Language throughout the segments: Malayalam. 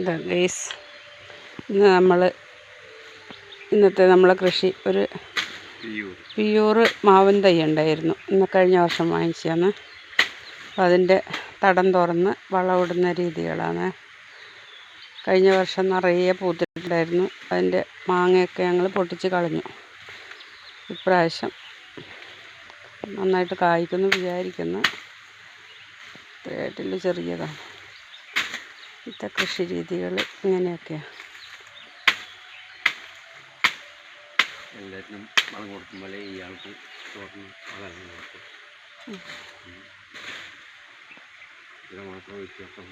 ഇതാ ഗൈസ്, ഇന്നത്തെ നമ്മളെ കൃഷി ഒരു പിയൂറ് മാവിൻ തൈ ഉണ്ടായിരുന്നു. കഴിഞ്ഞ വർഷം വാങ്ങിച്ചതാണ്. അപ്പോൾ അതിൻ്റെ തടം തുറന്ന് വളമിടുന്ന രീതികളാണ്. കഴിഞ്ഞ വർഷം നിറയെ പൂത്തിട്ടുണ്ടായിരുന്നു. അതിൻ്റെ മാങ്ങയൊക്കെ ഞങ്ങൾ പൊട്ടിച്ച് കളഞ്ഞു. ഇപ്രാവശ്യം നന്നായിട്ട് കായ്ക്കുന്നു വിചാരിക്കുന്നു. ഇത്രയായിട്ടുള്ള ചെറിയതാണ്. ഇന്നത്തെ കൃഷി രീതികൾ ഇങ്ങനെയൊക്കെയാണ്. എല്ലാത്തിനും വളം കൊടുക്കുമ്പോഴേ ഇയാൾക്ക് തുറന്ന് വളം കൊടുക്കും. ഇതിന് മാത്രം വ്യത്യാസം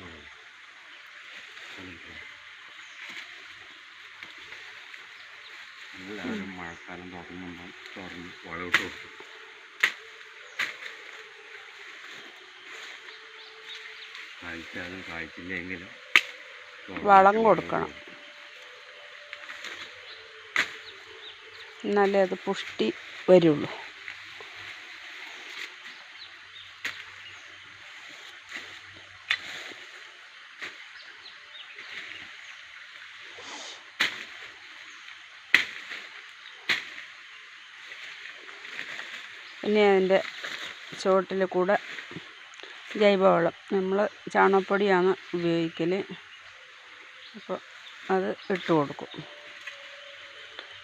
എല്ലാവരും മഴക്കാലം തുറന്ന് വളമിട്ട് കൊടുക്കും. കായ്ച്ചാലും കായ്ച്ചില്ലെങ്കിലും വളം കൊടുക്കണം, എന്നാലേ അത് പുഷ്ടി വരുള്ളൂ. പിന്നെ അതിൻ്റെ ചുവട്ടിൽ കൂടെ ജൈവവളം, നമ്മൾ ചാണകപ്പൊടിയാണ് ഉപയോഗിക്കൽ. അപ്പോൾ അത് ഇട്ട് കൊടുക്കും.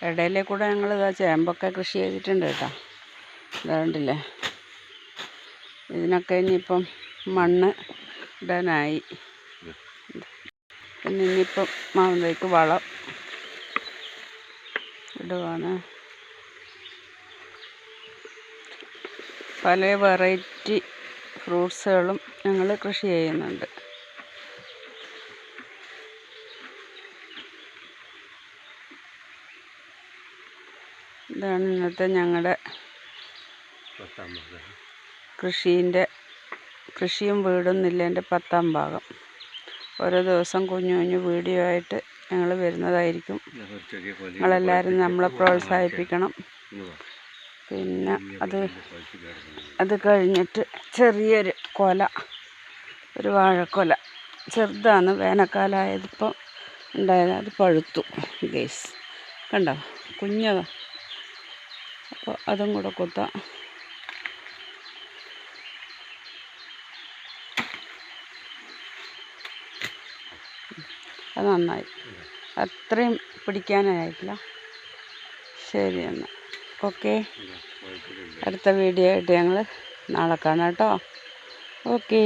ഇടയിലെ കൂടെ ഞങ്ങൾ ചേമ്പൊക്കെ കൃഷി ചെയ്തിട്ടുണ്ട് കേട്ടോ. ഇതാണ്ടില്ലേ, ഇതിനൊക്കെ ഇനിയിപ്പം മണ്ണ് ഇടാനായി. പിന്നെ ഇനിയിപ്പം മാവിലേക്ക് വളം ഇടുവാണ്. പല വെറൈറ്റി ഫ്രൂട്ട്സുകളും ഞങ്ങൾ കൃഷി ചെയ്യുന്നുണ്ട്. ഇതാണ് ഇന്നത്തെ ഞങ്ങളുടെ കൃഷിയും വീടും നില്ലേൻ്റെ 10ാം ഭാഗം. ഓരോ ദിവസം കുഞ്ഞു കുഞ്ഞു വീഡിയോ ആയിട്ട് ഞങ്ങൾ വരുന്നതായിരിക്കും. നിങ്ങളെല്ലാവരും നമ്മളെ പ്രോത്സാഹിപ്പിക്കണം. പിന്നെ അത് കഴിഞ്ഞിട്ട് ചെറിയൊരു കൊല, ഒരു വാഴക്കൊല ചെറുതാണ്, വേനൽക്കാലമായതിപ്പോൾ ഉണ്ടായത്. അത് പഴുത്തു ഗൈസ്, കണ്ടോ, കുഞ്ഞതാ. അപ്പോൾ അതും കൂടെ കുത്താം. അത് നന്നായി, അത്രയും പിടിക്കാനായിട്ടില്ല. ശരി എന്നാൽ ഓക്കെ, അടുത്ത വീഡിയോ ആയിട്ട് ഞങ്ങൾ നാളെ കാണാം കേട്ടോ. ഓക്കേ.